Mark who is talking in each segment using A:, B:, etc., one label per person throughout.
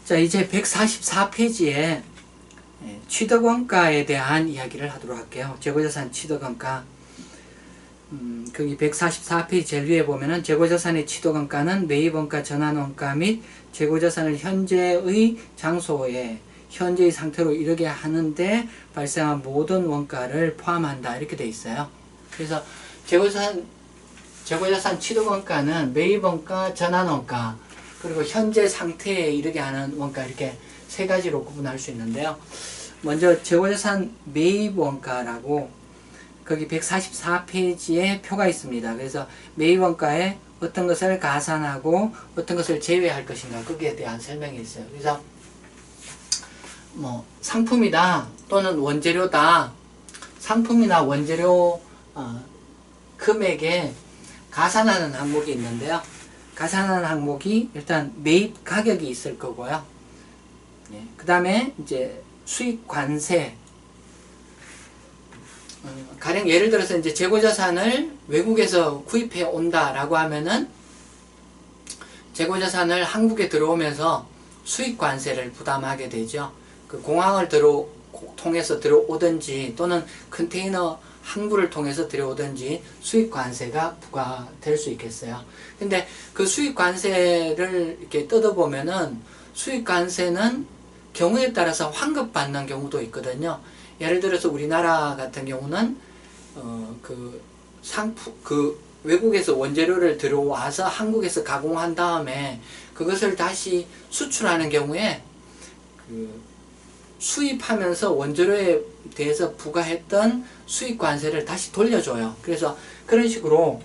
A: 자, 이제 144페이지에 취득원가에 대한 이야기를 하도록 할게요. 재고자산 취득원가. 거기 144페이지 제일 위에 보면은 재고자산의 취득원가는 매입원가, 전환원가 및 재고자산을 현재의 장소에 현재의 상태로 이르게 하는데 발생한 모든 원가를 포함한다. 이렇게 돼 있어요. 그래서 재고자산 취득원가는 매입원가, 전환원가, 그리고 현재 상태에 이르게 하는 원가, 이렇게 세 가지로 구분할 수 있는데요. 먼저 재고자산 매입원가라고 거기 144페이지에 표가 있습니다. 그래서 매입원가에 어떤 것을 가산하고 어떤 것을 제외할 것인가, 거기에 대한 설명이 있어요. 그래서 뭐 상품이다 또는 원재료다, 상품이나 원재료 금액에 가산하는 항목이 있는데요. 가산하는 항목이 일단 매입 가격이 있을 거고요. 그 다음에 이제 수익 관세. 가령 예를 들어서 이제 재고자산을 외국에서 구입해 온다라고 하면은 재고자산을 한국에 들어오면서 수익 관세를 부담하게 되죠. 그 공항을 통해서 들어오든지 또는 컨테이너 항구를 통해서 들어오든지 수익 관세가 부과될 수 있겠어요. 근데 그 수익 관세를 이렇게 뜯어보면은 수익 관세는 경우에 따라서 환급받는 경우도 있거든요. 예를 들어서 우리나라 같은 경우는 외국에서 원재료를 들어와서 한국에서 가공한 다음에 그것을 다시 수출하는 경우에 수입하면서 원재료에 대해서 부과했던 수익 관세를 다시 돌려줘요. 그래서 그런 식으로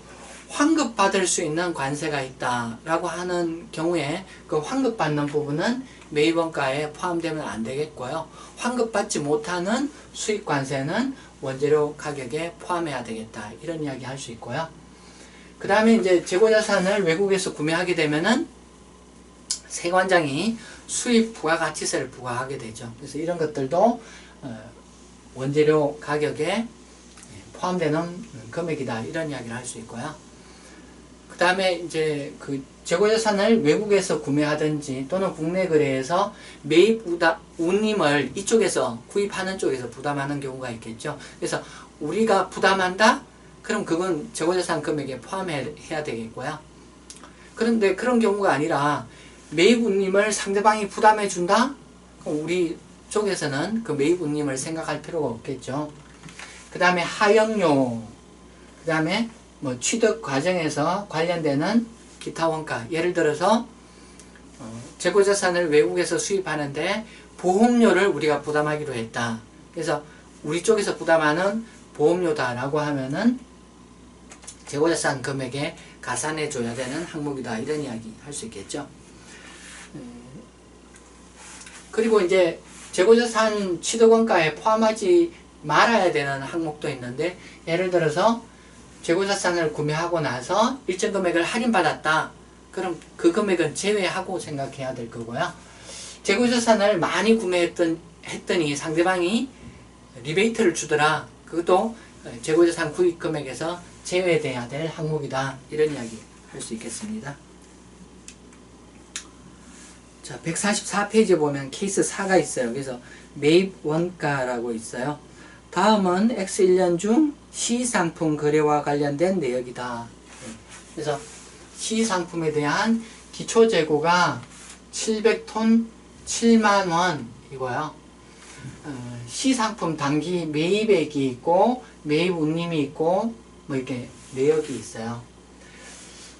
A: 환급받을 수 있는 관세가 있다라고 하는 경우에 그 환급받는 부분은 매입원가에 포함되면 안 되겠고요. 환급받지 못하는 수익 관세는 원재료 가격에 포함해야 되겠다, 이런 이야기 할 수 있고요. 그 다음에 이제 재고자산을 외국에서 구매하게 되면은 세관장이 수입 부가가치세를 부과하게 되죠. 그래서 이런 것들도 원재료 가격에 포함되는 금액이다, 이런 이야기를 할 수 있고요. 그 다음에 이제 그 재고자산을 외국에서 구매하든지 또는 국내 거래에서 매입 운임을 이쪽에서 구입하는 쪽에서 부담하는 경우가 있겠죠. 그래서 우리가 부담한다? 그럼 그건 재고자산 금액에 포함해야 되겠고요. 그런데 그런 경우가 아니라 매입 운임을 상대방이 부담해 준다? 그럼 우리 쪽에서는 그 매입 운임을 생각할 필요가 없겠죠. 그 다음에 하역료, 그 다음에 뭐 취득 과정에서 관련되는 기타 원가, 예를 들어서 재고자산을 외국에서 수입하는데 보험료를 우리가 부담하기로 했다. 그래서 우리 쪽에서 부담하는 보험료다라고 하면은 재고자산 금액에 가산해 줘야 되는 항목이다, 이런 이야기 할 수 있겠죠. 그리고 이제 재고자산 취득원가에 포함하지 말아야 되는 항목도 있는데, 예를 들어서 재고자산을 구매하고 나서 일정 금액을 할인받았다. 그럼 그 금액은 제외하고 생각해야 될 거고요. 재고자산을 많이 구매했더니 상대방이 리베이트를 주더라. 그것도 재고자산 구입 금액에서 제외돼야 될 항목이다, 이런 이야기 할 수 있겠습니다. 자, 144페이지에 보면 케이스 4가 있어요. 그래서 매입 원가라고 있어요. 다음은 X1년 중 시상품 거래와 관련된 내역이다. 그래서 시상품에 대한 기초재고가 700톤 7만원 이고요. 시상품 단기 매입액이 있고 매입 운임이 있고 뭐 이렇게 내역이 있어요.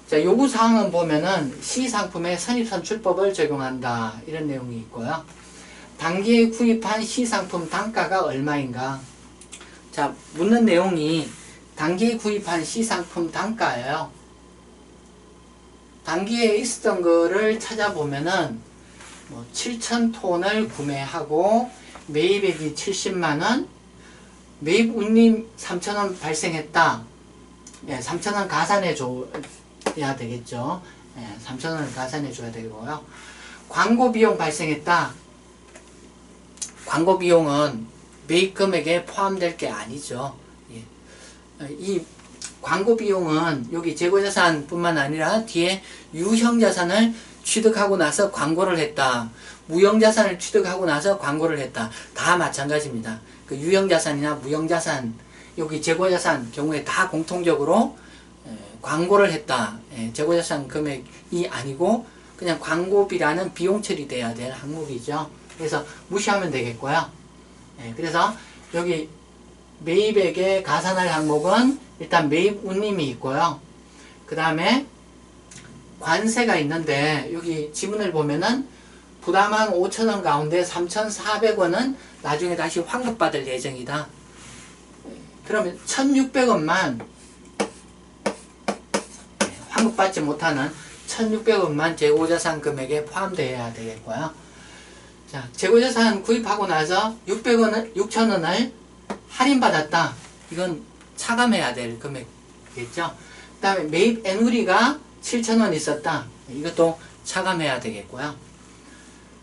A: 자, 요구사항은 보면은 시상품에 선입선출법을 적용한다, 이런 내용이 있고요. 단기에 구입한 시상품 단가가 얼마인가? 자, 묻는 내용이 단기에 구입한 시상품 단가예요. 단기에 있었던 거를 찾아보면은 뭐 7,000톤을 구매하고 매입액이 70만원, 매입 운임 3,000원 발생했다. 예, 3,000원 가산해 줘야 되겠죠. 예, 3,000원을 가산해 줘야 되고요. 광고 비용 발생했다. 광고 비용은 매입 금액에 포함될 게 아니죠. 예. 이 광고 비용은 여기 재고자산 뿐만 아니라 뒤에 유형자산을 취득하고 나서 광고를 했다. 무형자산을 취득하고 나서 광고를 했다. 다 마찬가지입니다. 그 유형자산이나 무형자산, 여기 재고자산 경우에 다 공통적으로 광고를 했다. 재고자산 금액이 아니고 그냥 광고비라는 비용 처리돼야 될 항목이죠. 그래서 무시하면 되겠고요. 그래서 여기 매입액에 가산할 항목은 일단 매입 운임이 있고요. 그 다음에 관세가 있는데 여기 지문을 보면은 부담한 5,000원 가운데 3,400원은 나중에 다시 환급받을 예정이다. 그러면 1,600원만 환급받지 못하는 1,600원만 재고자산 금액에 포함되어야 되겠고요. 자, 재고자산 구입하고 나서 6,000원을 할인받았다. 이건 차감해야 될 금액이겠죠. 그 다음에 매입 애누리가 7,000원 있었다. 이것도 차감해야 되겠고요.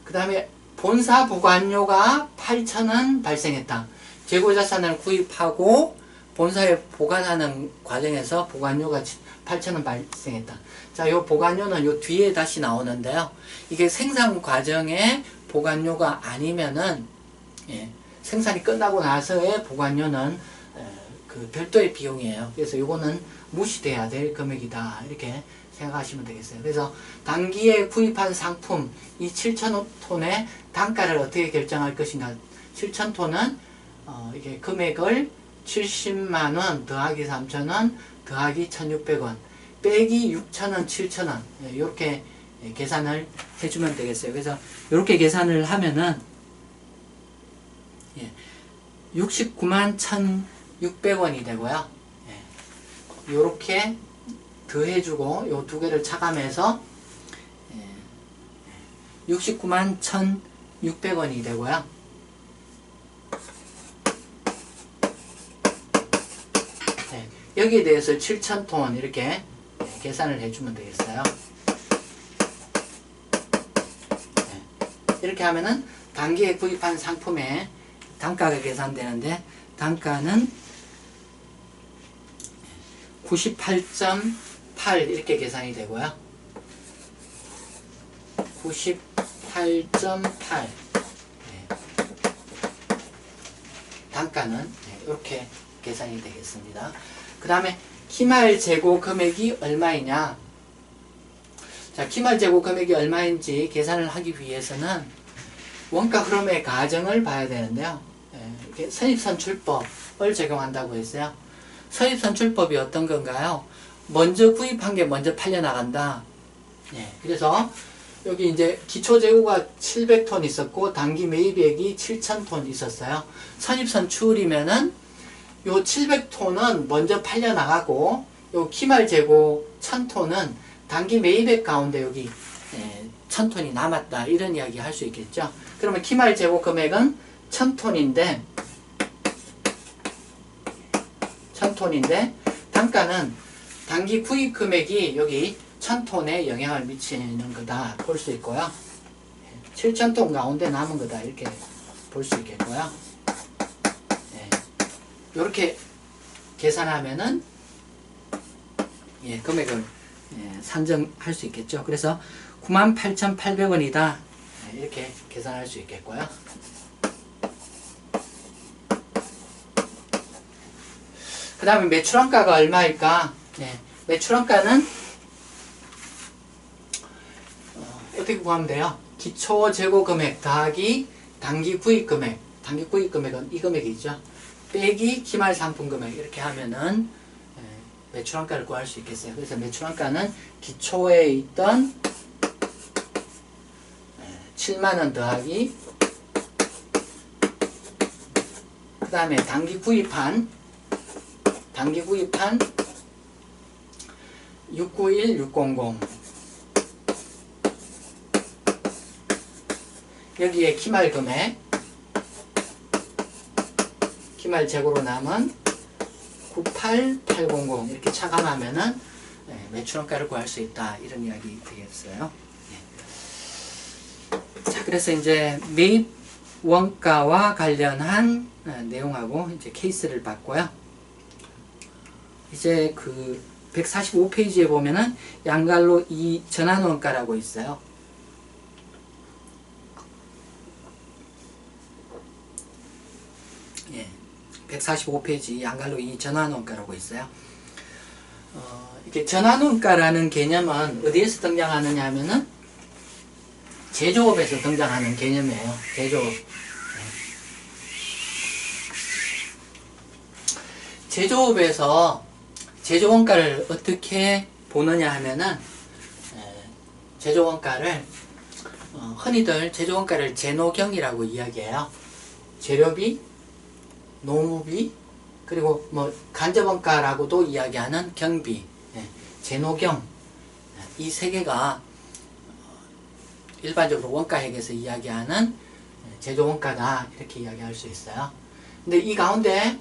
A: 그 다음에 본사 보관료가 8,000원 발생했다. 재고자산을 구입하고 본사에 보관하는 과정에서 보관료가 8,000원 발생했다. 자, 요 보관료는 요 뒤에 다시 나오는데요. 이게 생산 과정에 보관료가 아니면은, 생산이 끝나고 나서의 보관료는 그 별도의 비용이에요. 그래서 요거는 무시돼야 될 금액이다. 이렇게 생각하시면 되겠어요. 그래서 단기에 구입한 상품, 이 7,000톤의 단가를 어떻게 결정할 것인가. 7,000톤은 이게 금액을 70만원 더하기 3,000원 더하기 1,600원 빼기 6,000원, 7,000원 이렇게 계산을 해주면 되겠어요. 그래서 이렇게 계산을 하면은 69만 1,600원이 되고요. 이렇게 더해주고 요 두 개를 차감해서 69만 1,600원이 되고요. 여기에 대해서 7,000톤 이렇게 계산을 해주면 되겠어요. 이렇게 하면은 단기에 구입한 상품의 단가가 계산되는데 단가는 98.8 이렇게 계산이 되고요. 98.8 단가는 이렇게 계산이 되겠습니다. 그 다음에 기말 재고 금액이 얼마이냐. 자, 기말 재고 금액이 얼마인지 계산을 하기 위해서는 원가 흐름의 가정을 봐야 되는데요. 선입선출법을 적용한다고 했어요. 선입선출법이 어떤 건가요? 먼저 구입한 게 먼저 팔려나간다. 그래서 여기 이제 기초 재고가 700톤 있었고 단기 매입액이 7,000톤 있었어요. 선입선출이면은 요 700톤은 먼저 팔려나가고 요 기말 재고 1,000톤은 단기 매입액 가운데 여기 1,000톤이 남았다. 이런 이야기 할 수 있겠죠. 그러면 기말 재고 금액은 1,000톤인데 단가는 단기 구입 금액이 여기 1,000톤에 영향을 미치는 거다 볼 수 있고요. 7,000톤 가운데 남은 거다 이렇게 볼 수 있겠고요. 이렇게 계산하면은 금액을 산정할 수 있겠죠. 그래서 98,800원이다 이렇게 계산할 수 있겠고요. 그 다음에 매출원가가 얼마일까? 매출원가는 어떻게 구하면 돼요? 기초 재고 금액 더하기 단기 구입 금액. 단기 구입 금액은 이 금액이죠. 빼기 기말 상품 금액 이렇게 하면은 매출원가를 구할 수 있겠어요. 그래서 매출원가는 기초에 있던 7만원 더하기 그 다음에 단기 구입한 691600 여기에 기말 금액 기말 재고로 남은 98800 이렇게 차감하면은 매출원가를 구할 수 있다 이런 이야기 되겠어요. 자, 그래서 이제 매입 원가와 관련한 내용하고 이제 케이스를 봤고요. 이제 그 145페이지에 보면은 양갈로 2 전환원가라고 있어요. 145페이지 양갈로 2 전환원가라고 있어요. 이게 전환원가라는 개념은 어디에서 등장하느냐 하면은 제조업에서 등장하는 개념이에요. 제조업. 제조업에서 제조원가를 어떻게 보느냐 하면은 제조원가를 흔히들 제조원가를 제노경이라고 이야기해요. 재료비, 노무비, 그리고 뭐 간접원가라고도 이야기하는 경비, 제노경, 이 세 개가 일반적으로 원가액에서 이야기하는 제조원가다 이렇게 이야기할 수 있어요. 근데 이 가운데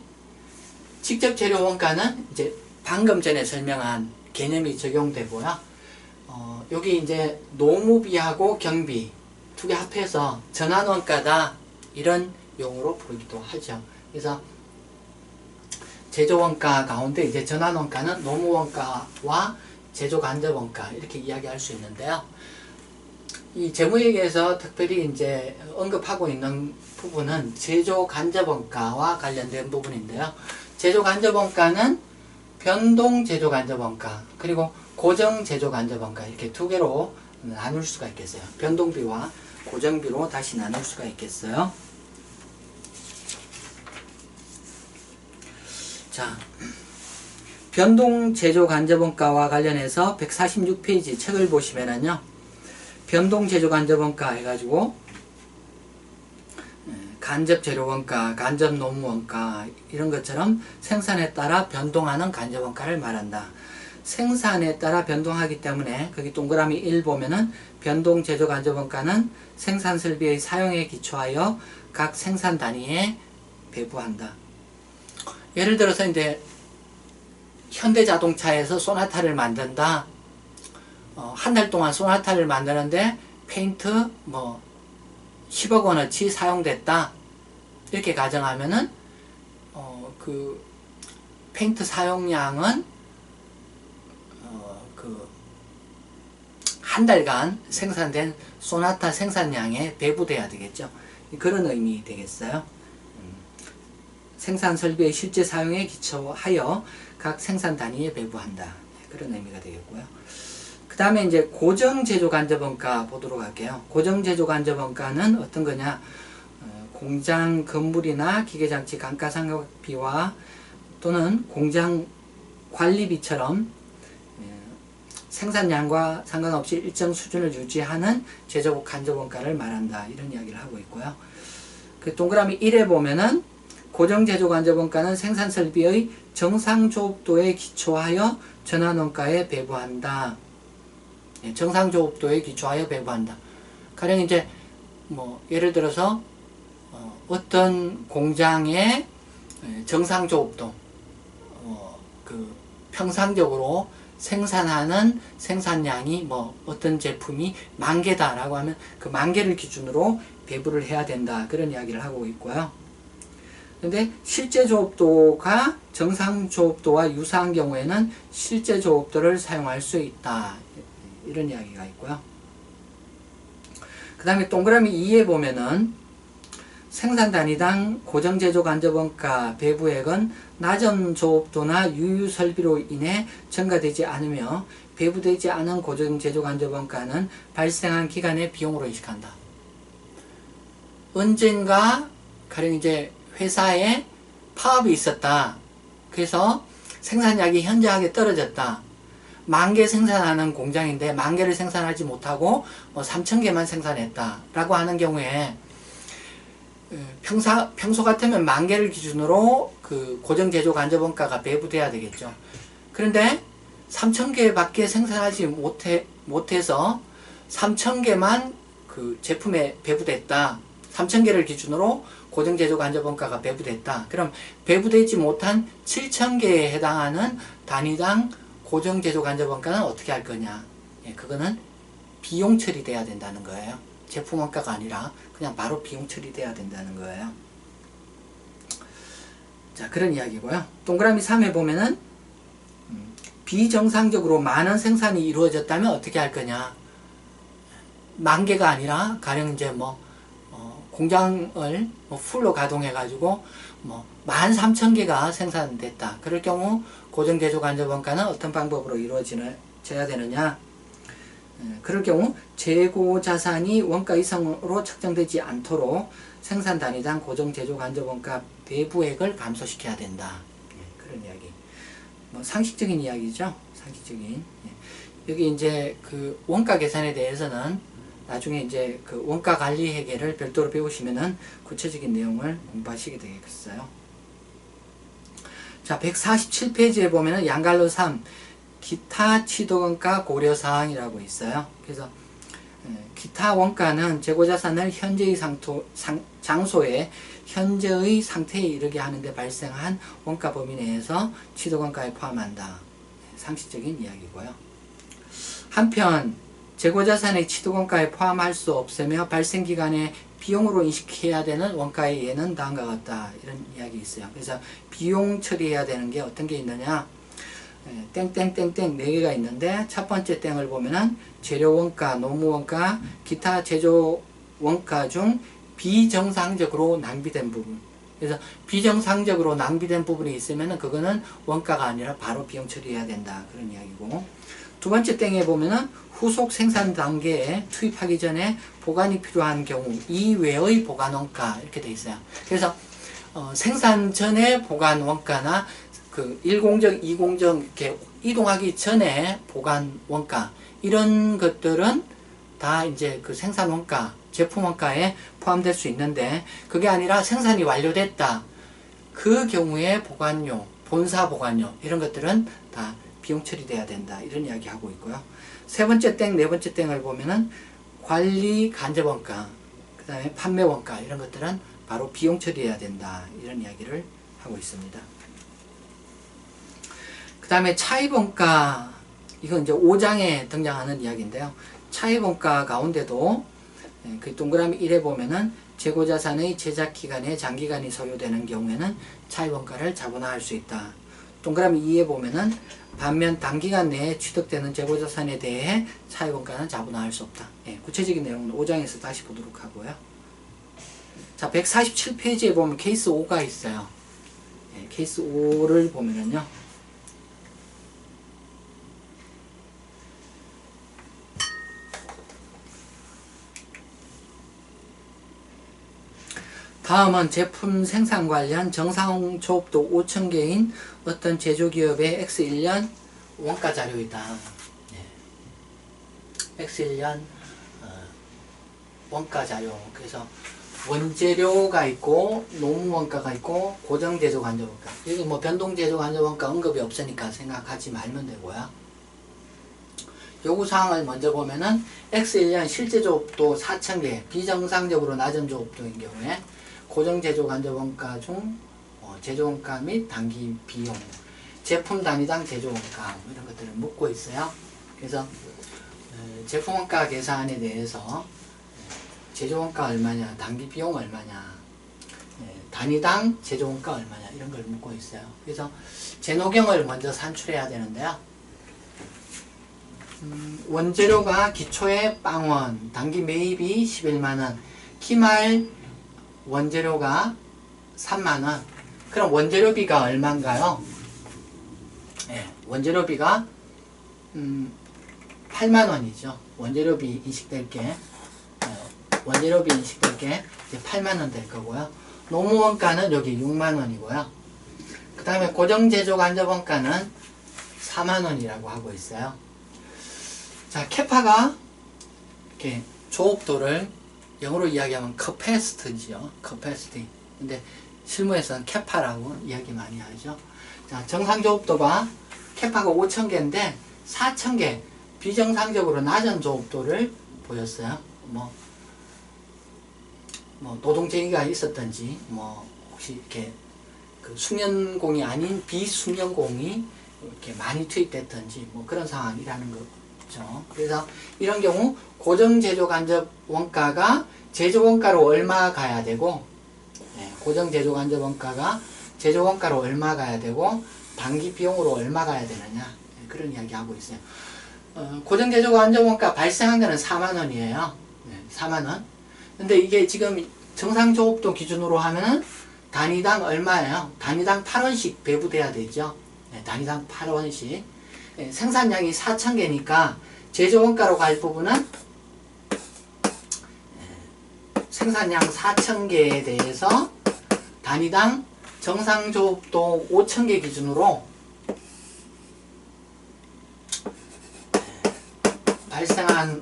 A: 직접 재료 원가는 이제 방금 전에 설명한 개념이 적용되고요. 여기 이제 노무비하고 경비 두 개 합해서 전환원가다 이런 용어로 부르기도 하죠. 그래서 제조원가 가운데 이제 전환원가는 노무원가와 제조간접원가 이렇게 이야기할 수 있는데요. 이 재무회계에서 특별히 이제 언급하고 있는 부분은 제조간접원가와 관련된 부분인데요. 제조간접원가는 변동제조간접원가 그리고 고정제조간접원가 이렇게 두 개로 나눌 수가 있겠어요. 변동비와 고정비로 다시 나눌 수가 있겠어요. 자, 변동제조간접원가와 관련해서 146페이지 책을 보시면은요, 변동제조간접원가 해가지고 간접재료원가, 간접노무원가 이런 것처럼 생산에 따라 변동하는 간접원가를 말한다. 생산에 따라 변동하기 때문에 거기 동그라미 1 보면은 변동제조간접원가는 생산설비의 사용에 기초하여 각 생산 단위에 배부한다. 예를 들어서 이제 현대자동차에서 소나타를 만든다. 한 달 동안 소나타를 만드는데 페인트 뭐 10억 원어치 사용됐다. 이렇게 가정하면은 그 페인트 사용량은 한 달간 생산된 소나타 생산량에 배부돼야 되겠죠. 그런 의미 되겠어요. 생산 설비의 실제 사용에 기초하여 각 생산 단위에 배부한다. 그런 의미가 되겠고요. 그 다음에 이제 고정제조간접원가 보도록 할게요. 고정제조간접원가는 어떤 거냐? 공장 건물이나 기계장치 감가상각비와 또는 공장 관리비처럼 생산량과 상관없이 일정 수준을 유지하는 제조 간접원가를 말한다. 이런 이야기를 하고 있고요. 그 동그라미 1에 보면은 고정제조간접원가는 생산설비의 정상조업도에 기초하여 전환원가에 배부한다. 정상조업도에 기초하여 배부한다. 가령 이제 뭐 예를 들어서 어떤 공장의 정상조업도 그 평상적으로 생산하는 생산량이 뭐 어떤 제품이 10,000개다 라고 하면 그 10,000개를 기준으로 배부를 해야 된다. 그런 이야기를 하고 있고요. 근데 실제 조업도가 정상 조업도와 유사한 경우에는 실제 조업도를 사용할 수 있다. 이런 이야기가 있고요. 그 다음에 동그라미 2에 보면은 생산 단위당 고정제조간접원가 배부액은 낮은 조업도나 유유 설비로 인해 증가되지 않으며 배부되지 않은 고정제조간접원가는 발생한 기간의 비용으로 인식한다. 언젠가 가령 이제 회사에 파업이 있었다. 그래서 생산량이 현저하게 떨어졌다. 10,000개 생산하는 공장인데 10,000개를 생산하지 못하고 3,000개만 생산했다 라고 하는 경우에 평소 같으면 10,000개를 기준으로 그 고정제조간접원가가 배부돼야 되겠죠. 그런데 3,000개밖에 생산하지 못해서 3,000개만 그 제품에 배부됐다. 3,000개를 기준으로 고정제조간접원가가 배부됐다. 그럼 배부되지 못한 7,000개에 해당하는 단위당 고정제조간접원가는 어떻게 할 거냐? 그거는 비용 처리돼야 된다는 거예요. 제품원가가 아니라 그냥 바로 비용 처리돼야 된다는 거예요. 자, 그런 이야기고요. 동그라미 3에 보면은 비정상적으로 많은 생산이 이루어졌다면 어떻게 할 거냐? 10,000개가 아니라 가령 이제 뭐 공장을 뭐 풀로 가동해 가지고 뭐 13,000개가 생산됐다. 그럴 경우 고정제조간접원가는 어떤 방법으로 이루어져야 되느냐? 그럴 경우 재고 자산이 원가 이상으로 책정되지 않도록 생산 단위당 고정제조간접원가 배부액을 감소시켜야 된다. 그런 이야기. 뭐 상식적인 이야기죠. 상식적인. 여기 이제 그 원가 계산에 대해서는 나중에 이제 그 원가 관리 회계를 별도로 배우시면은 구체적인 내용을 공부하시게 되겠어요. 자, 147페이지에 보면은 양갈로 3 기타 취득원가 고려사항이라고 있어요. 그래서 기타 원가는 재고자산을 현재의 장소에 현재의 상태에 이르게 하는데 발생한 원가 범위 내에서 취득원가에 포함한다. 상식적인 이야기고요. 한편 재고자산의 취득원가에 포함할 수 없으며 발생기간에 비용으로 인식해야 되는 원가의 예는 다음과 같다. 이런 이야기 있어요. 그래서 비용 처리해야 되는 게 어떤 게 있느냐? 땡땡땡땡 4개가 있는데 첫 번째 땡을 보면은 재료원가, 노무원가, 기타 제조원가 중 비정상적으로 낭비된 부분. 그래서 비정상적으로 낭비된 부분이 있으면은 그거는 원가가 아니라 바로 비용 처리해야 된다. 그런 이야기고. 두 번째 땡에 보면은 후속 생산 단계에 투입하기 전에 보관이 필요한 경우 이외의 보관 원가 이렇게 돼 있어요. 그래서 생산 전에 보관 원가나 그 1공정, 2공정 이렇게 이동하기 전에 보관 원가 이런 것들은 다 이제 그 생산 원가, 제품 원가에 포함될 수 있는데 그게 아니라 생산이 완료됐다. 그 경우에 보관료, 본사 보관료 이런 것들은 다 비용 처리돼야 된다. 이런 이야기 하고 있고요. 세 번째 땡, 네 번째 땡을 보면은 관리 간접 원가, 그 다음에 판매 원가 이런 것들은 바로 비용 처리해야 된다. 이런 이야기를 하고 있습니다. 그 다음에 차입원가, 이건 이제 5장에 등장하는 이야기인데요. 차입원가 가운데도 그 동그라미 1에 보면은 재고자산의 제작기간에 장기간이 소요되는 경우에는 차입원가를 자본화할 수 있다. 동그라미 2에 보면은 반면 단기간 내에 취득되는 재고자산에 대해 차입원가는 자본화할 수 없다. 구체적인 내용은 5장에서 다시 보도록 하고요. 자, 147페이지에 보면 케이스 5가 있어요. 케이스 5를 보면은요. 다음은 제품 생산 관련 정상 조업도 5,000개인 어떤 제조기업의 X1년 원가 자료이다. X1년 원가 자료. 그래서 원재료가 있고 노무원가가 있고 고정제조간접원가. 여기 뭐 변동제조간접원가 언급이 없으니까 생각하지 말면 되고요. 요구사항을 먼저 보면은 X1년 실제 조업도 4,000개, 비정상적으로 낮은 조업도인 경우에 고정제조간접원가 중 제조원가 및 단기 비용, 제품 단위당 제조원가 이런 것들을 묻고 있어요. 그래서 제품원가 계산에 대해서 제조원가 얼마냐, 단기 비용 얼마냐, 단위당 제조원가 얼마냐 이런 걸 묻고 있어요. 그래서 제노경을 먼저 산출해야 되는데요. 원재료가 기초에 빵원, 단기 매입이 11만원, 기말 원재료가 3만원. 그럼 원재료비가 얼마인가요? 원재료비가 8만원이죠. 원재료비 인식될 게 원재료비 인식될 게 이제 8만원 될 거고요. 노무원가는 여기 6만원이고요. 그 다음에 고정제조간접원가는 4만원이라고 하고 있어요. 자, 캐파가 이렇게 조업도를 영어로 이야기하면 capacity죠. capacity. 근데 실무에서는 캐파라고 이야기 많이 하죠. 자, 정상 조업도가 캐파가 5,000개인데 4,000개 비정상적으로 낮은 조업도를 보였어요. 뭐 노동쟁의가 있었던지, 혹시 이렇게 그 숙련공이 아닌 비숙련공이 이렇게 많이 투입됐던지, 그런 상황이라는 거죠. 그래서 이런 경우 고정제조간접 원가가 제조원가로 얼마 가야 되고, 고정제조간접 원가가 제조원가로 얼마 가야 되고, 단기 비용으로 얼마 가야 되느냐, 그런 이야기 하고 있어요. 고정제조간접 원가 발생한 거는 4만원이에요. 4만원. 근데 이게 지금 정상조업도 기준으로 하면은 단위당 얼마예요? 단위당 8원씩 배부돼야 되죠. 네, 단위당 8원씩. 네, 생산량이 4,000개니까 제조원가로 갈 부분은 생산량 4,000개에 대해서 단위당 정상조업도 5,000개 기준으로 발생한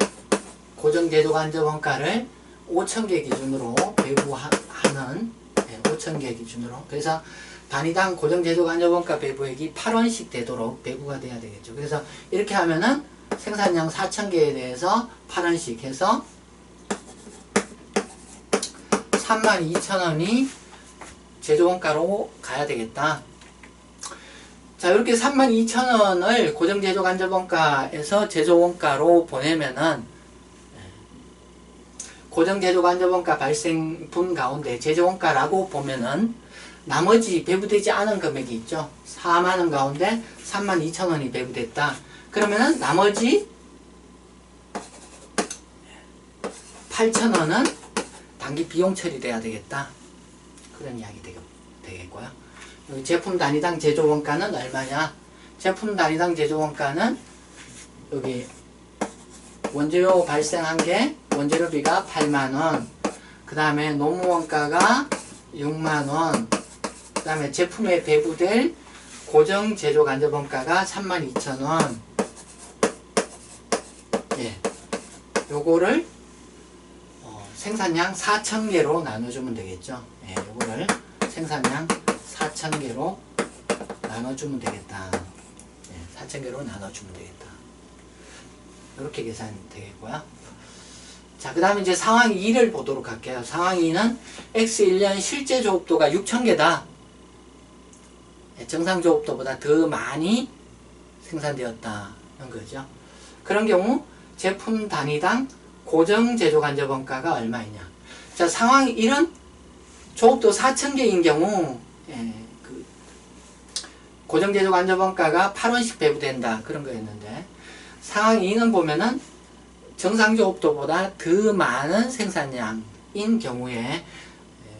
A: 고정제조간접원가를 5,000개 기준으로 배부하는 5,000개 기준으로. 그래서 단위당 고정제조간접원가 배부액이 8원씩 되도록 배부가 돼야 되겠죠. 그래서 이렇게 하면은 생산량 4,000개에 대해서 8원씩 해서 32,000원이 제조원가로 가야 되겠다. 자, 이렇게 32,000원을 고정제조간접원가에서 제조원가로 보내면은 고정제조간접원가 발생분 가운데 제조원가라고 보면은 나머지 배부되지 않은 금액이 있죠. 4만원 가운데 32,000원이 배부됐다. 그러면은 나머지 8,000원은 단기 비용 처리돼야 되겠다. 그런 이야기 되겠고요. 여기 제품 단위당 제조원가는 얼마냐? 제품 단위당 제조원가는 여기 원재료 발생한 게 원재료비가 8만원, 그 다음에 노무원가가 6만원, 그 다음에 제품에 배부될 고정제조간접원가가 32,000원. 예, 요거를 생산량 4,000개로 나눠주면 되겠죠. 예, 요거를 생산량 4,000개로 나눠주면 되겠다. 예, 4,000개로 나눠주면 되겠다. 이렇게 계산이 되겠고요. 자, 그 다음에 이제 상황 2를 보도록 할게요. 상황 2는 X1년 실제 조업도가 6,000개다. 정상 조업도보다 더 많이 생산되었다는 거죠. 그런 경우 제품 단위당 고정 제조 간접원가가 얼마이냐. 자, 상황 1은 조업도 4,000개인 경우 그 고정 제조 간접원가가 8원씩 배부된다. 그런 거였는데, 상황 2는 보면은 정상조업도보다 더 많은 생산량인 경우에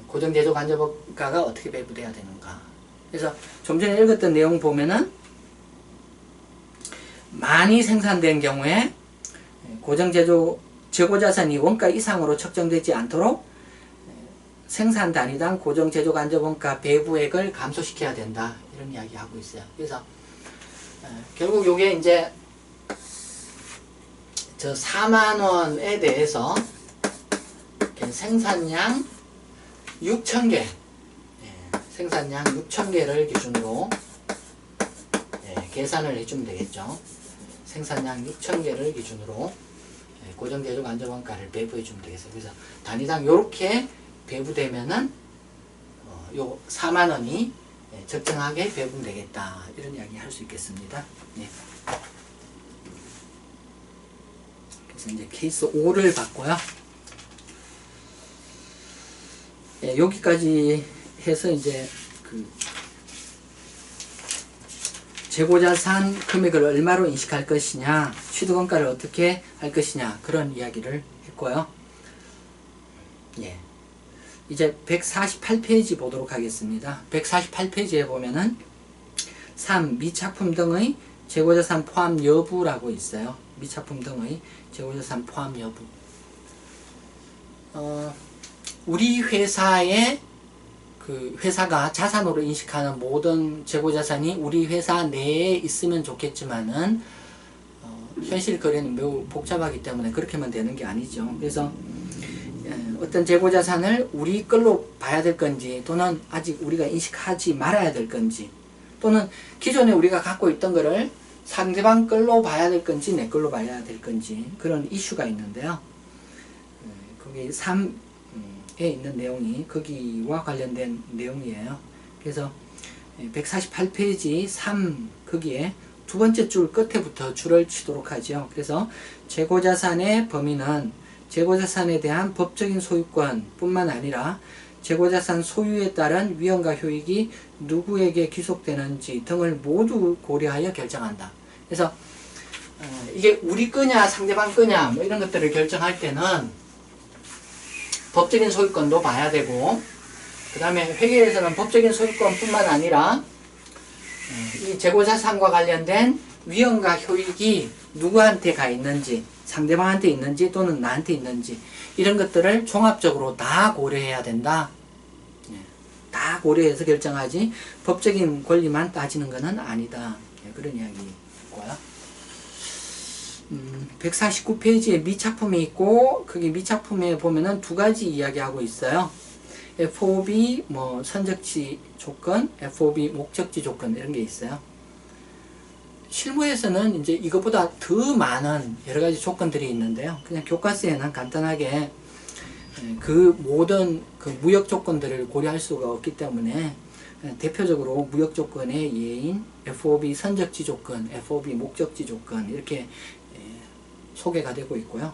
A: 고정제조간접원가가 어떻게 배부돼야 되는가. 그래서 좀 전에 읽었던 내용 보면은 많이 생산된 경우에 재고자산이 원가 이상으로 책정되지 않도록 생산 단위당 고정제조간접원가 배부액을 감소시켜야 된다. 이런 이야기 하고 있어요. 그래서 결국 요게 이제 저 4만원에 대해서 생산량 6,000개, 생산량 6,000개를 기준으로 계산을 해주면 되겠죠. 생산량 6,000개를 기준으로 고정제조간접원가를 배부해주면 되겠어요. 그래서 단위당 요렇게 배부되면은 요 4만원이 적정하게 배부면 되겠다. 이런 이야기 할 수 있겠습니다. 네. 이제 케이스 5를 봤고요. 예, 여기까지 해서 이제 그 재고자산 금액을 얼마로 인식할 것이냐, 취득원가를 어떻게 할 것이냐, 그런 이야기를 했고요. 예, 이제 148페이지 보도록 하겠습니다. 148페이지에 보면은 3. 미착품 등의 재고자산 포함 여부라고 있어요. 미착품 등의 재고자산 포함 여부. 우리 회사의 그 회사가 자산으로 인식하는 모든 재고자산이 우리 회사 내에 있으면 좋겠지만은 현실 거래는 매우 복잡하기 때문에 그렇게만 되는 게 아니죠. 그래서 어떤 재고자산을 우리 걸로 봐야 될 건지, 또는 아직 우리가 인식하지 말아야 될 건지, 또는 기존에 우리가 갖고 있던 거를 상대방 걸로 봐야 될 건지 내 걸로 봐야 될 건지, 그런 이슈가 있는데요. 거기 3에 있는 내용이 거기와 관련된 내용이에요. 그래서 148페이지 3 거기에 두 번째 줄 끝에부터 줄을 치도록 하죠. 그래서 재고자산의 범위는 재고자산에 대한 법적인 소유권 뿐만 아니라 재고자산 소유에 따른 위험과 효익이 누구에게 귀속되는지 등을 모두 고려하여 결정한다. 그래서 이게 우리 거냐 상대방 거냐 뭐 이런 것들을 결정할 때는 법적인 소유권도 봐야 되고, 그 다음에 회계에서는 법적인 소유권뿐만 아니라 이 재고자산과 관련된 위험과 효익이 누구한테 가 있는지, 상대방한테 있는지 또는 나한테 있는지, 이런 것들을 종합적으로 다 고려해야 된다. 다 고려해서 결정하지 법적인 권리만 따지는 것은 아니다. 그런 이야기고요. 149페이지에 미착품이 있고, 거기 미착품에 보면은 두 가지 이야기하고 있어요. FOB 선적지 조건, FOB 목적지 조건, 이런 게 있어요. 실무에서는 이제 이것보다 더 많은 여러 가지 조건들이 있는데요. 그냥 교과서에는 간단하게 그 모든 그 무역 조건들을 고려할 수가 없기 때문에 대표적으로 무역 조건의 예인 FOB 선적지 조건, FOB 목적지 조건, 이렇게 소개가 되고 있고요.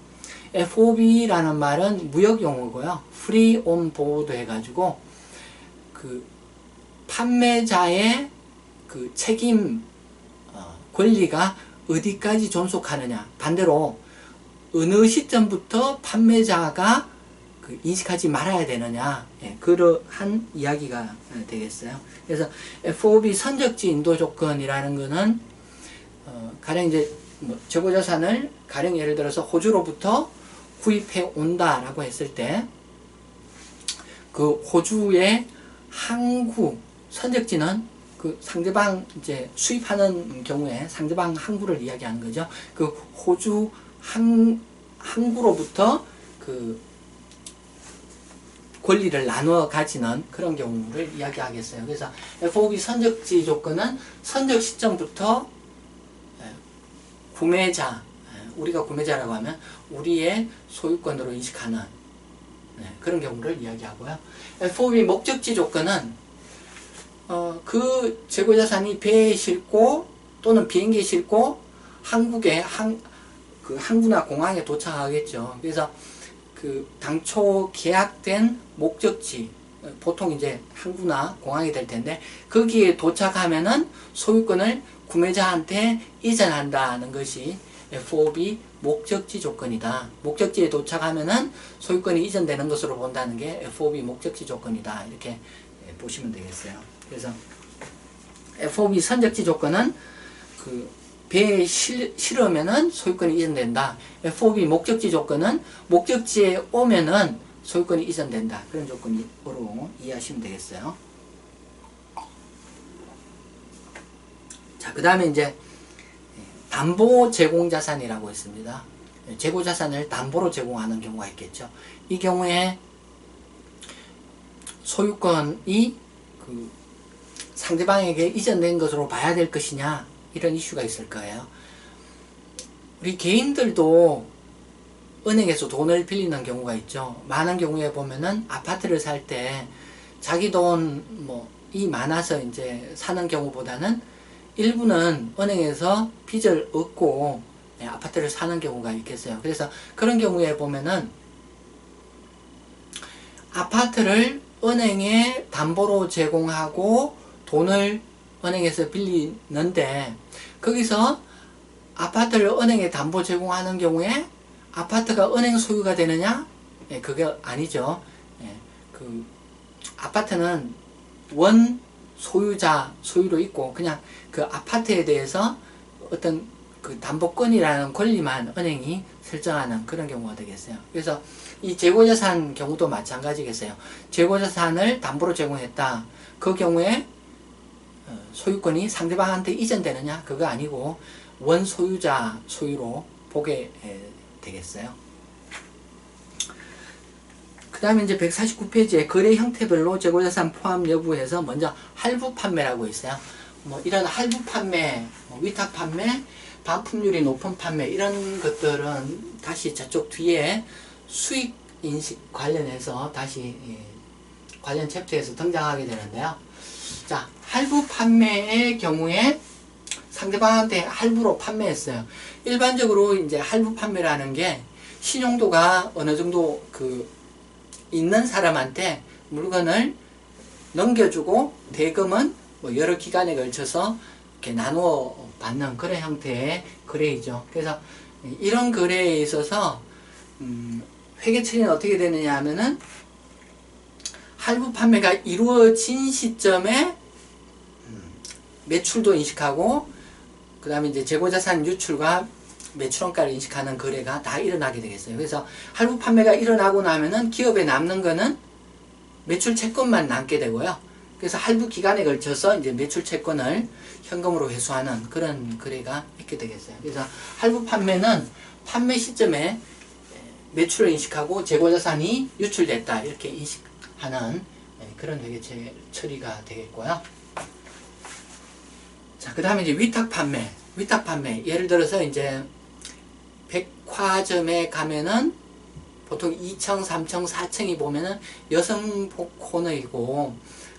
A: FOB라는 말은 무역 용어고요. Free on Board 해가지고 그 판매자의 그 책임 권리가 어디까지 존속하느냐, 반대로 어느 시점부터 판매자가 인식하지 말아야 되느냐, 그러한 이야기가 되겠어요. 그래서 FOB 선적지 인도 조건이라는 거는 가령 이제 재고자산을 가령 예를 들어서 호주로부터 구입해 온다라고 했을 때 그 호주의 항구 선적지는 그 상대방 이제 수입하는 경우에 상대방 항구를 이야기하는 거죠. 그 호주 항구로부터 그 권리를 나누어 가지는 그런 경우를 이야기하겠어요. 그래서 FOB 선적지 조건은 선적 시점부터 구매자, 우리가 구매자라고 하면 우리의 소유권으로 인식하는 그런 경우를 이야기하고요. FOB 목적지 조건은 그 재고자산이 배에 싣고 또는 비행기에 싣고 한국의 그 항구나 공항에 도착하겠죠. 그래서 그 당초 계약된 목적지, 보통 이제 항구나 공항이 될 텐데 거기에 도착하면은 소유권을 구매자한테 이전한다는 것이 FOB 목적지 조건이다. 목적지에 도착하면은 소유권이 이전되는 것으로 본다는 게 FOB 목적지 조건이다. 이렇게 보시면 되겠어요. 그래서 FOB 선적지 조건은 그 배에 실으면은 소유권이 이전된다. FOB 목적지 조건은 목적지에 오면은 소유권이 이전된다. 그런 조건으로 이해하시면 되겠어요. 자, 그 다음에 이제 담보 제공자산이라고 있습니다. 재고자산을 담보로 제공하는 경우가 있겠죠. 이 경우에 소유권이 그 상대방에게 이전된 것으로 봐야 될 것이냐, 이런 이슈가 있을 거예요. 우리 개인들도 은행에서 돈을 빌리는 경우가 있죠. 많은 경우에 보면은 아파트를 살 때 자기 돈이 많아서 이제 사는 경우보다는 일부는 은행에서 빚을 얻고 아파트를 사는 경우가 있겠어요. 그래서 그런 경우에 보면은 아파트를 은행에 담보로 제공하고 돈을 은행에서 빌리는데 거기서 아파트를 은행에 담보 제공하는 경우에 아파트가 은행 소유가 되느냐? 그게 아니죠. 그 아파트는 원 소유자 소유로 있고 그냥 그 아파트에 대해서 어떤 그 담보권이라는 권리만 은행이 설정하는 그런 경우가 되겠어요. 그래서 이 재고자산 경우도 마찬가지겠어요. 재고자산을 담보로 제공했다. 그 경우에 소유권이 상대방한테 이전되느냐? 그거 아니고 원 소유자 소유로 보게 되겠어요. 그 다음에 이제 149페이지에 거래 형태별로 재고자산 포함 여부에서 먼저 할부 판매라고 있어요. 이런 할부 판매, 위탁 판매, 반품률이 높은 판매, 이런 것들은 다시 저쪽 뒤에 수익 인식 관련해서 다시 관련 챕터에서 등장하게 되는데요. 자, 할부 판매의 경우에 상대방한테 할부로 판매했어요. 일반적으로 이제 할부 판매라는 게 신용도가 어느 정도 있는 사람한테 물건을 넘겨주고 대금은 여러 기간에 걸쳐서 이렇게 나누어 받는 그런 형태의 거래이죠. 그래서 이런 거래에 있어서 회계 처리는 어떻게 되느냐 하면은 할부 판매가 이루어진 시점에 매출도 인식하고 그 다음에 이제 재고자산 유출과 매출원가를 인식하는 거래가 다 일어나게 되겠어요. 그래서 할부 판매가 일어나고 나면은 기업에 남는 거는 매출 채권만 남게 되고요. 그래서 할부 기간에 걸쳐서 이제 매출 채권을 현금으로 회수하는 그런 거래가 있게 되겠어요. 그래서 할부 판매는 판매 시점에 매출을 인식하고 재고자산이 유출됐다 이렇게 인식하는 그런 회계 처리가 되겠고요. 자, 그 다음에 이제 위탁 판매. 위탁 판매. 예를 들어서 이제 백화점에 가면은 보통 2층, 3층, 4층이 보면은 여성복 코너이고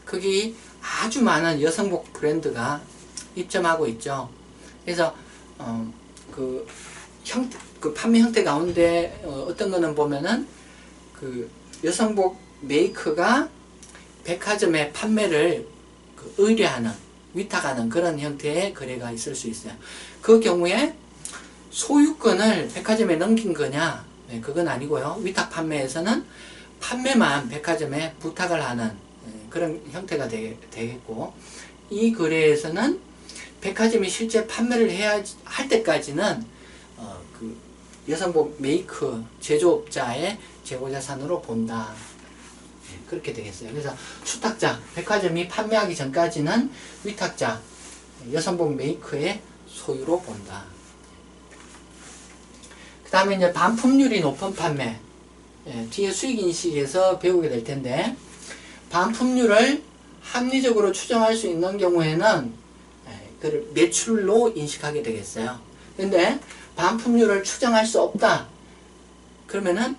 A: 거기 아주 많은 여성복 브랜드가 입점하고 있죠. 그래서 그 판매 형태 가운데 어떤 거는 보면은 그 여성복 메이커가 백화점의 판매를 의뢰하는 위탁하는 그런 형태의 거래가 있을 수 있어요. 그 경우에 소유권을 백화점에 넘긴 거냐? 네, 그건 아니고요. 위탁 판매에서는 판매만 백화점에 부탁을 하는 그런 형태가 되겠고, 이 거래에서는 백화점이 실제 판매를 해야 할 때까지는 그 여성복 메이커 제조업자의 재고자산으로 본다. 그렇게 되겠어요. 그래서 수탁자, 백화점이 판매하기 전까지는 위탁자, 여성복 메이커의 소유로 본다. 그 다음에 이제 반품률이 높은 판매. 뒤에 수익인식에서 배우게 될 텐데, 반품률을 합리적으로 추정할 수 있는 경우에는 그를 매출로 인식하게 되겠어요. 근데 반품률을 추정할 수 없다. 그러면은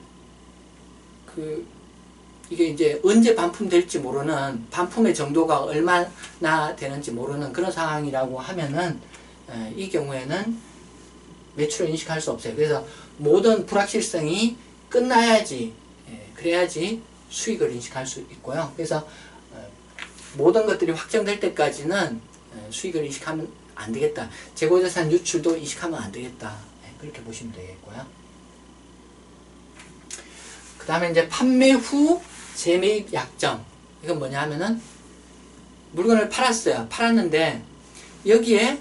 A: 이게 이제 언제 반품될지 모르는, 반품의 정도가 얼마나 되는지 모르는 그런 상황이라고 하면은 이 경우에는 매출을 인식할 수 없어요. 그래서 모든 불확실성이 끝나야지, 그래야지 수익을 인식할 수 있고요. 그래서 모든 것들이 확정될 때까지는 수익을 인식하면 안 되겠다. 재고자산 유출도 인식하면 안 되겠다. 그렇게 보시면 되겠고요. 그 다음에 이제 판매 후 재매입 약정. 이건 뭐냐 하면은 물건을 팔았어요. 팔았는데 여기에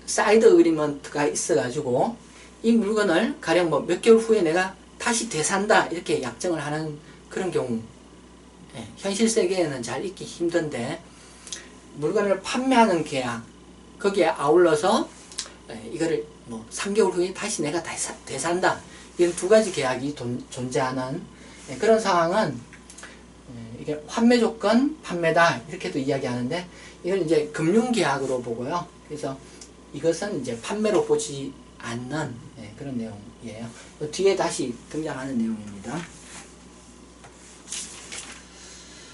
A: 사이드 어그리먼트가 있어가지고 이 물건을 가령 뭐 몇 개월 후에 내가 다시 되산다 이렇게 약정을 하는 그런 경우, 현실 세계에는 잘 있기 힘든데 물건을 판매하는 계약, 거기에 아울러서 이거를 뭐 3개월 후에 다시 내가 되산다, 이런 두 가지 계약이 존재하는 그런 상황은 이게 환매 조건 판매다 이렇게도 이야기하는데, 이건 이제 금융계약으로 보고요. 그래서 이것은 이제 판매로 보지 않는 그런 내용이에요. 뒤에 다시 등장하는 내용입니다.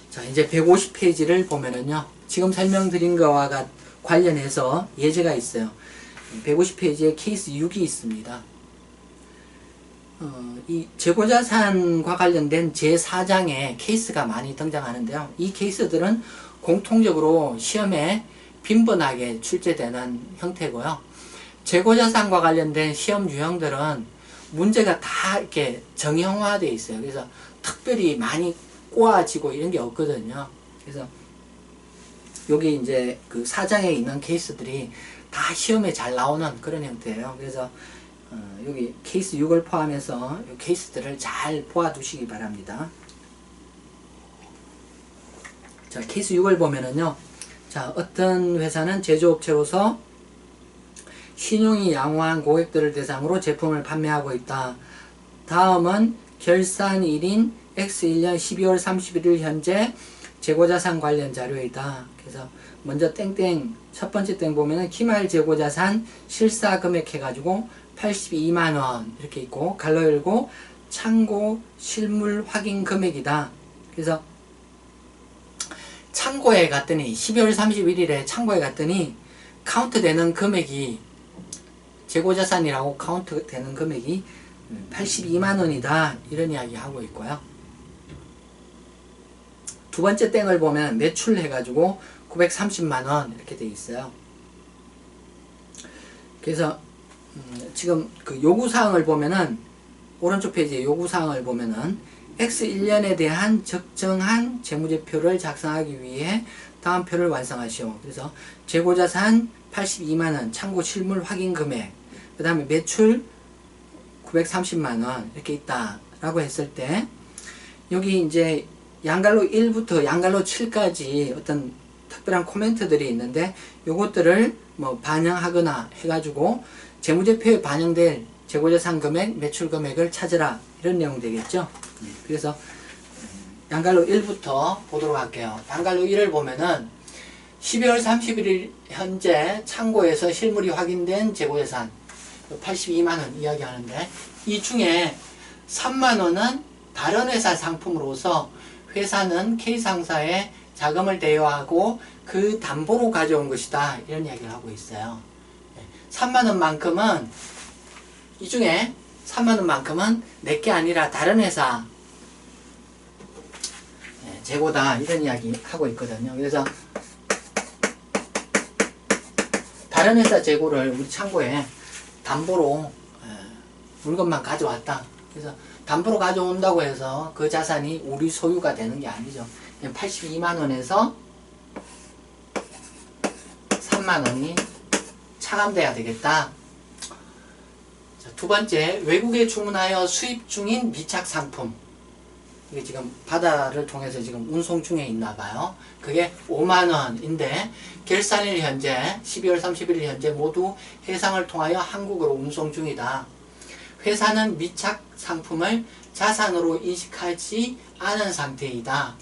A: 자, 이제 150페이지를 보면은요, 지금 설명드린 거와 관련해서 예제가 있어요. 150페이지에 케이스 6이 있습니다. 이 재고자산과 관련된 제4장에 케이스가 많이 등장하는데요. 이 케이스들은 공통적으로 시험에 빈번하게 출제되는 형태고요. 재고자산과 관련된 시험 유형들은 문제가 다 이렇게 정형화되어 있어요. 그래서 특별히 많이 꼬아지고 이런 게 없거든요. 그래서 여기 이제 그 4장에 있는 케이스들이 다 시험에 잘 나오는 그런 형태예요. 그래서 여기 케이스 6을 포함해서 이 케이스들을 잘 보아 두시기 바랍니다. 자, 케이스 6을 보면은요, 자, 어떤 회사는 제조업체로서 신용이 양호한 고객들을 대상으로 제품을 판매하고 있다. 다음은 결산일인 X1년 12월 31일 현재 재고자산 관련 자료이다. 그래서 먼저 땡땡, 첫 번째 땡 보면은 기말 재고자산 실사 금액 해가지고 82만원 이렇게 있고, 갈로 열고 창고 실물 확인 금액이다. 그래서 창고에 갔더니 12월 31일에 창고에 갔더니 카운트 되는 금액이, 재고자산이라고 카운트 되는 금액이 82만원이다 이런 이야기 하고 있고요. 두 번째 땡을 보면 매출 해가지고 930만원 이렇게 되어 있어요. 그래서 지금 그 요구사항을 보면은 오른쪽 페이지의 요구사항을 보면은 X1년에 대한 적정한 재무제표를 작성하기 위해 다음 표를 완성하시오. 그래서 재고자산 82만원, 참고 실물 확인 금액, 그 다음에 매출 930만원 이렇게 있다 라고 했을 때 여기 이제 양갈로 1부터 양갈로 7까지 어떤 특별한 코멘트들이 있는데 요것들을 뭐 반영하거나 해가지고 재무제표에 반영될 재고자산 금액, 매출 금액을 찾으라 이런 내용 되겠죠. 그래서 양갈로 1부터 보도록 할게요. 양갈로 1을 보면은 12월 31일 현재 창고에서 실물이 확인된 재고자산 82만원 이야기하는데 이 중에 3만원은 다른 회사 상품으로서 회사는 K상사에 자금을 대여하고 그 담보로 가져온 것이다 이런 이야기를 하고 있어요. 3만원만큼은 이 중에 3만원만큼은 내게 아니라 다른 회사 재고다 이런 이야기 하고 있거든요. 그래서 다른 회사 재고를 우리 창고에 담보로 물건만 가져왔다. 그래서 담보로 가져온다고 해서 그 자산이 우리 소유가 되는 게 아니죠. 82만원에서 3만원이 차감돼야 되겠다. 자, 두 번째, 외국에 주문하여 수입 중인 미착 상품. 이게 지금 바다를 통해서 지금 운송 중에 있나 봐요. 그게 5만원인데 결산일 현재 12월 31일 현재 모두 해상을 통하여 한국으로 운송 중이다. 회사는 미착 상품을 자산으로 인식하지 않은 상태이다.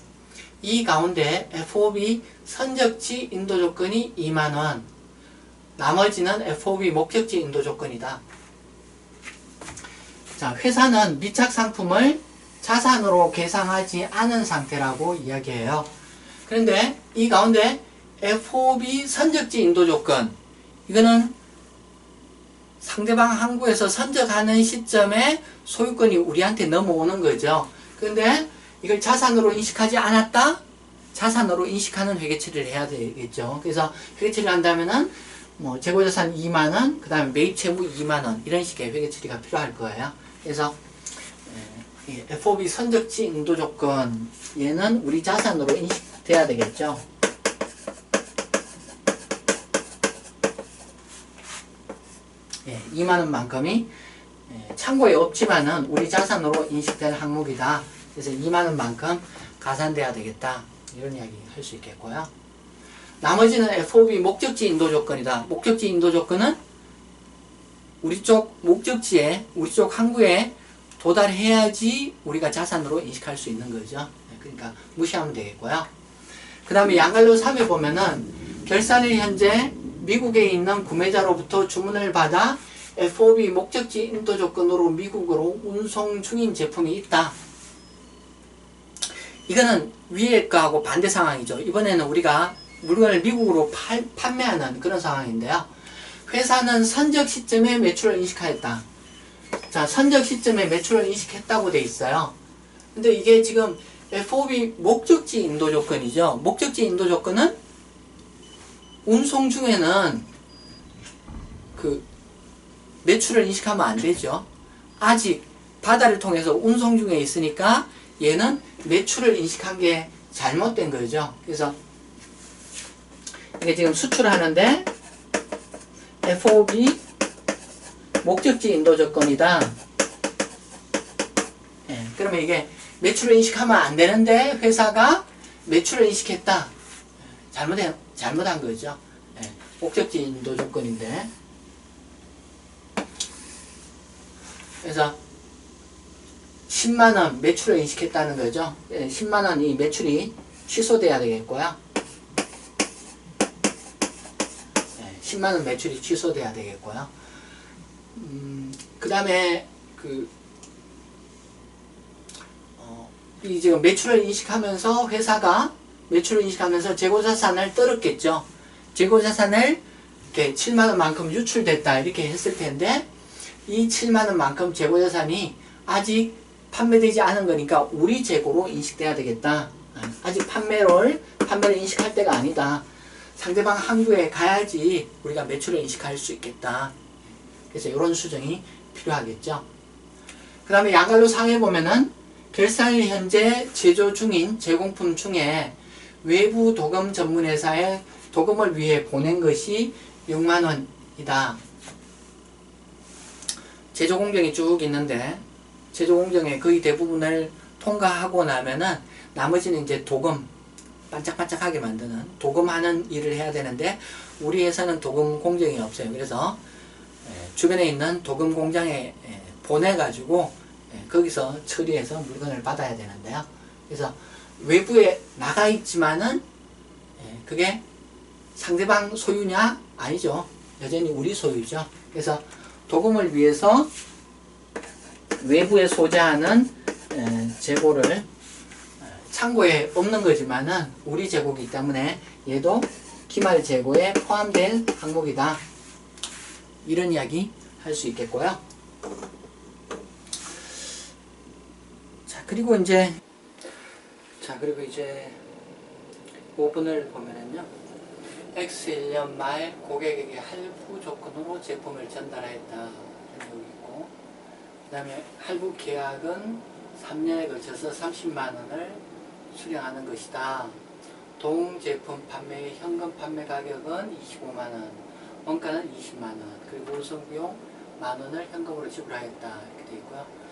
A: 이 가운데 FOB 선적지 인도 조건이 2만원, 나머지는 FOB 목적지 인도 조건이다. 자, 회사는 미착 상품을 자산으로 계상하지 않은 상태라고 이야기해요. 그런데 이 가운데 FOB 선적지 인도 조건, 이거는 상대방 항구에서 선적하는 시점에 소유권이 우리한테 넘어오는 거죠. 그런데 이걸 자산으로 인식하지 않았다? 자산으로 인식하는 회계처리를 해야 되겠죠. 그래서 회계처리를 한다면은 뭐 재고자산 2만원, 그 다음에 매입채무 2만원 이런 식의 회계처리가 필요할 거예요. 그래서 FOB 선적지 인도 조건, 얘는 우리 자산으로 인식돼야 되겠죠. 예, 2만원만큼이 창고에 없지만은 우리 자산으로 인식될 항목이다. 그래서 2만원만큼 가산돼야 되겠다. 이런 이야기 할 수 있겠고요. 나머지는 FOB 목적지 인도 조건이다. 목적지 인도 조건은 우리 쪽 목적지에, 우리 쪽 항구에 도달해야지 우리가 자산으로 인식할 수 있는 거죠. 그러니까 무시하면 되겠고요. 그 다음에 양갈로 3에 보면은 결산일 현재 미국에 있는 구매자로부터 주문을 받아 FOB 목적지 인도 조건으로 미국으로 운송 중인 제품이 있다. 이거는 위에 거하고 반대 상황이죠. 이번에는 우리가 물건을 미국으로 판매하는 그런 상황인데요. 회사는 선적 시점에 매출을 인식하였다. 자, 선적 시점에 매출을 인식했다고 돼 있어요. 근데 이게 지금 FOB 목적지 인도 조건이죠. 목적지 인도 조건은 운송 중에는 그 매출을 인식하면 안 되죠. 아직 바다를 통해서 운송 중에 있으니까 얘는 매출을 인식한 게 잘못된 거죠. 그래서 이게 지금 수출하는데 FOB 목적지 인도 조건이다. 예, 그러면 이게 매출을 인식하면 안 되는데 회사가 매출을 인식했다. 잘못한 거죠. 예, 목적지 인도 조건인데. 그래서 10만원 매출을 인식했다는 거죠. 예, 10만원이 매출이 취소돼야 되겠고요. 10만원 매출이 취소돼야 되겠고요. 그 다음에 이 지금 매출을 인식하면서 회사가 매출을 인식하면서 재고자산을 떨었겠죠. 재고자산을 이렇게 7만원만큼 유출됐다 이렇게 했을 텐데 이 7만원만큼 재고자산이 아직 판매되지 않은 거니까 우리 재고로 인식돼야 되겠다. 아직 판매를 인식할 때가 아니다. 상대방 항구에 가야지 우리가 매출을 인식할 수 있겠다. 그래서 이런 수정이 필요하겠죠. 그 다음에 양갈로 상에 보면은 결산 현재 제조 중인 제공품 중에 외부 도금 전문회사에 도금을 위해 보낸 것이 6만원이다. 제조공정이 쭉 있는데 제조공정의 거의 대부분을 통과하고 나면은 나머지는 이제 도금, 반짝반짝하게 만드는 도금하는 일을 해야 되는데 우리 회사는 도금 공정이 없어요. 그래서 주변에 있는 도금 공장에 보내가지고 거기서 처리해서 물건을 받아야 되는데요. 그래서 외부에 나가 있지만은 그게 상대방 소유냐? 아니죠. 여전히 우리 소유죠. 그래서 도금을 위해서 외부에 소재하는 재고를 창고에 없는 거지만은 우리 재고이기 때문에 얘도 기말 재고에 포함된 항목이다. 이런 이야기 할 수 있겠고요. 자, 그리고 이제 5분을 보면은요. X1년 말 고객에게 할부 조건으로 제품을 전달하였다. 여기 있고, 그 다음에 할부 계약은 3년에 걸쳐서 30만원을 수령하는 것이다. 동제품 판매의 현금 판매 가격은 25만원, 원가는 20만원, 그리고 운송비용 만원을 현금으로 지불하였다. 이렇게 되어 있고요.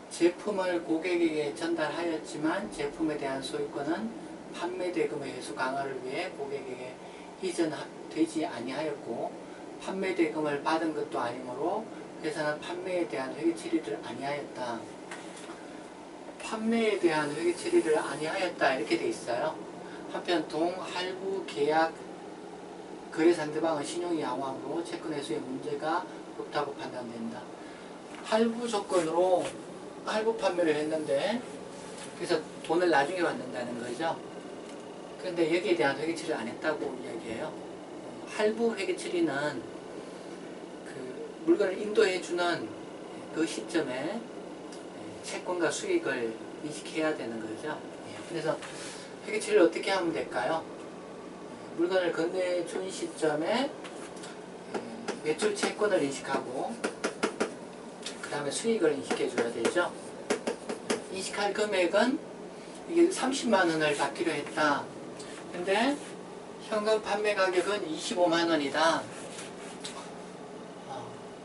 A: 제품을 고객에게 전달하였지만 제품에 대한 소유권은 판매 대금의 회수 강화를 위해 고객에게 이전되지 아니하였고 판매 대금을 받은 것도 아니므로 회사는 판매에 대한 회계 처리를 아니하였다. 판매에 대한 회계 처리를 아니하였다 이렇게 돼 있어요. 한편 동할부 계약 거래 상대방의 신용이 양호하므로 채권 회수에 문제가 없다고 판단된다. 할부 조건으로 할부 판매를 했는데 그래서 돈을 나중에 받는다는 거죠. 그런데 여기에 대한 회계 처리를 안 했다고 이야기해요. 할부 회계 처리는 그 물건을 인도해 주는 그 시점에 채권과 수익을 인식해야 되는 거죠. 그래서 회계 처리를 어떻게 하면 될까요? 물건을 건네준 시점에 매출 채권을 인식하고 그 다음에 수익을 인식해 줘야 되죠. 인식할 금액은 이게 30만원을 받기로 했다. 근데 현금 판매 가격은 25만원이다.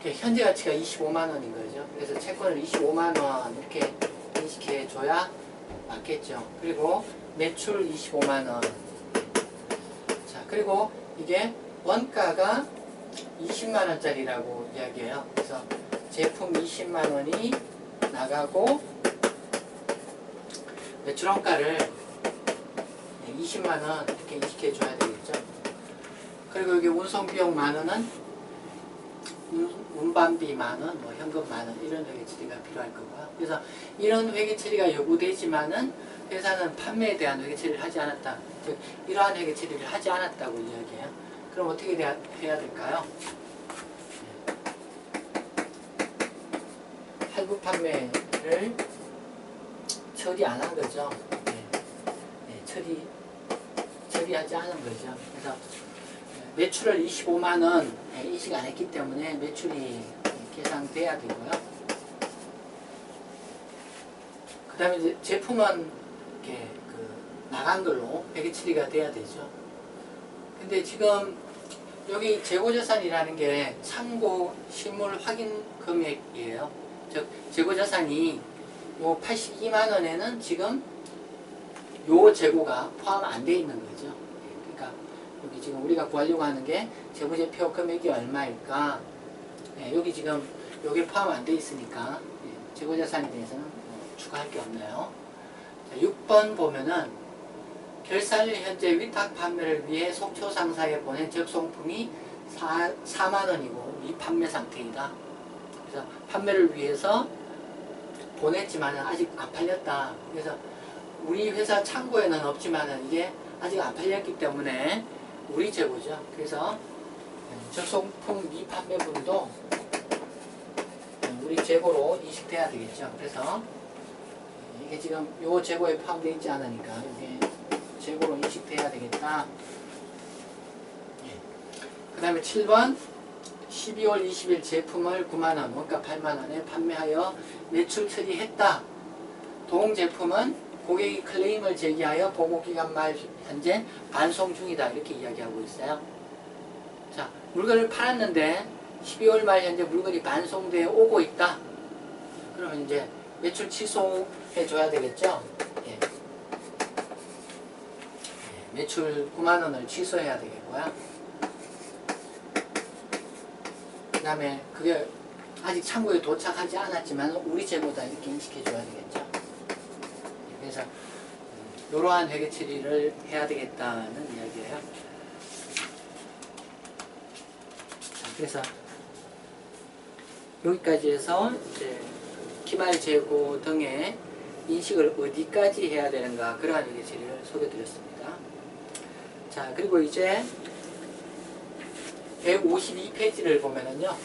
A: 현재 가치가 25만원인 거죠. 그래서 채권을 25만원 이렇게 인식해 줘야 맞겠죠. 그리고 매출 25만원. 자, 그리고 이게 원가가 20만원짜리라고 이야기해요. 그래서 제품 20만원이 나가고 매출 원가를 20만원 이렇게 인식해 줘야 되겠죠. 그리고 여기 운송비용 만원은 운반비 만원, 뭐 현금 만원 이런 회계 처리가 필요할 거고요. 그래서 이런 회계 처리가 요구되지만은 회사는 판매에 대한 회계 처리를 하지 않았다. 즉 이러한 회계 처리를 하지 않았다고 이야기해요. 그럼 어떻게 해야 될까요? 할부 판매를 처리 안 한 거죠. 처리하지 않은 거죠. 그래서 매출을 25만원 인식 안 했기 때문에 매출이 계산돼야 되고요. 그 다음에 이제 제품은 이렇게 나간 걸로 회계 처리가 돼야 되죠. 근데 지금 여기 재고자산이라는 게 참고 실물 확인 금액이에요. 즉 재고자산이 요 82만원에는 지금 요 재고가 포함 안 돼 있는 거죠. 그러니까 여기 지금 우리가 구하려고 하는 게 재무제표 금액이 얼마일까? 여기 지금 여기 포함 안 돼 있으니까 재고자산에 대해서는 추가할 게 없네요. 자, 6번 보면은 결산일 현재 위탁 판매를 위해 속초 상사에 보낸 적송품이 4만원이고 미판매 상태이다. 그래서 판매를 위해서 보냈지만 아직 안 팔렸다. 그래서 우리 회사 창고에는 없지만 이게 아직 안 팔렸기 때문에 우리 재고죠. 그래서 적송품 미판매분도 우리 재고로 인식돼야 되겠죠. 그래서 이게 지금 요 재고에 포함되어 있지 않으니까 이게 재고로 인식돼야 되겠다. 그 다음에 7번 12월 20일 제품을 9만원, 원가 8만원에 판매하여 매출 처리했다. 동제품은 고객이 클레임을 제기하여 보고기간 말 현재 반송 중이다. 이렇게 이야기하고 있어요. 자, 물건을 팔았는데 12월 말 현재 물건이 반송되어 오고 있다. 그러면 이제 매출 취소해 줘야 되겠죠. 예. 매출 9만원을 취소해야 되겠고요. 그 다음에 그게 아직 창고에 도착하지 않았지만 우리 재고다 이렇게 인식해 줘야 되겠죠. 그래서 이러한 회계 처리를 해야 되겠다는 이야기예요. 자, 그래서 여기까지 해서 이제 기말 재고 등의 인식을 어디까지 해야 되는가, 그러한 회계 처리를 소개드렸습니다. 자, 그리고 이제 152페이지를 보면은요,